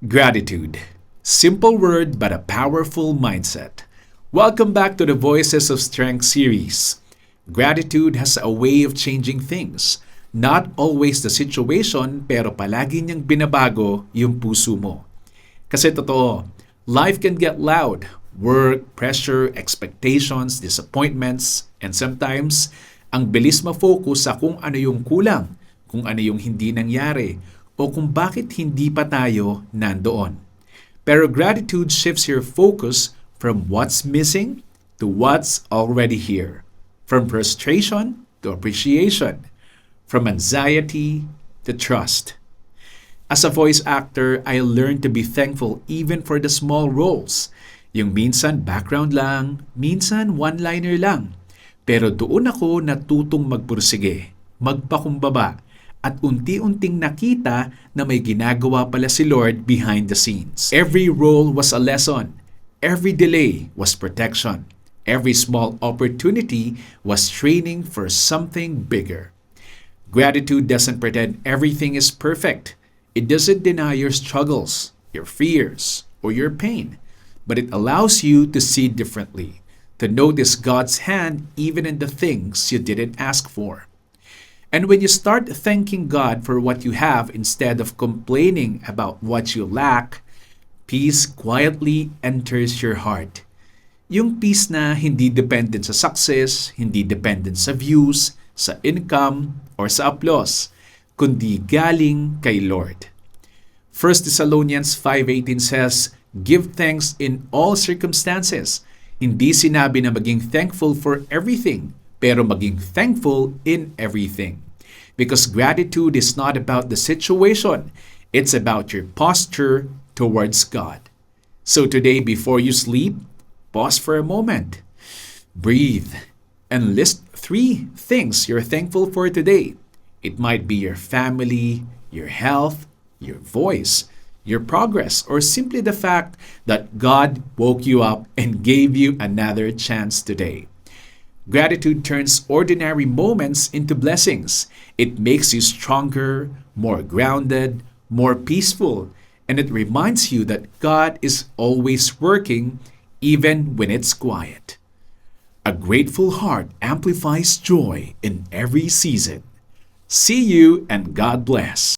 Gratitude. Simple word but a powerful mindset. Welcome back to the Voices of Strength series. Gratitude has a way of changing things. Not always the situation, pero palagi niyang binabago yung puso mo. Kasi totoo, life can get loud. Work, pressure, expectations, disappointments, and sometimes, ang bilis ma-focus sa kung ano yung kulang, kung ano yung hindi nangyari, o kung bakit hindi pa tayo nandoon. Pero gratitude shifts your focus from what's missing to what's already here. From frustration to appreciation. From anxiety to trust. As a voice actor, I learned to be thankful even for the small roles. Yung minsan background lang, minsan one-liner lang. Pero doon ako natutong magpursige, magpakumbaba, at unti-unting nakita na may ginagawa pala si Lord behind the scenes. Every role was a lesson. Every delay was protection. Every small opportunity was training for something bigger. Gratitude doesn't pretend everything is perfect. It doesn't deny your struggles, your fears, or your pain. But it allows you to see differently, to notice God's hand even in the things you didn't ask for. And when you start thanking God for what you have instead of complaining about what you lack, peace quietly enters your heart. Yung peace na hindi dependent sa success, hindi dependent sa views, sa income, or sa applause, kundi galing kay Lord. 1 Thessalonians 5:18 says, "Give thanks in all circumstances." Hindi sinabi na maging thankful for everything, pero maging thankful in everything. Because gratitude is not about the situation, it's about your posture towards God. So today, before you sleep, pause for a moment, breathe, and list 3 things you're thankful for today. It might be your family, your health, your voice, your progress, or simply the fact that God woke you up and gave you another chance today. Gratitude turns ordinary moments into blessings. It makes you stronger, more grounded, more peaceful, and it reminds you that God is always working even when it's quiet. A grateful heart amplifies joy in every season. See you and God bless.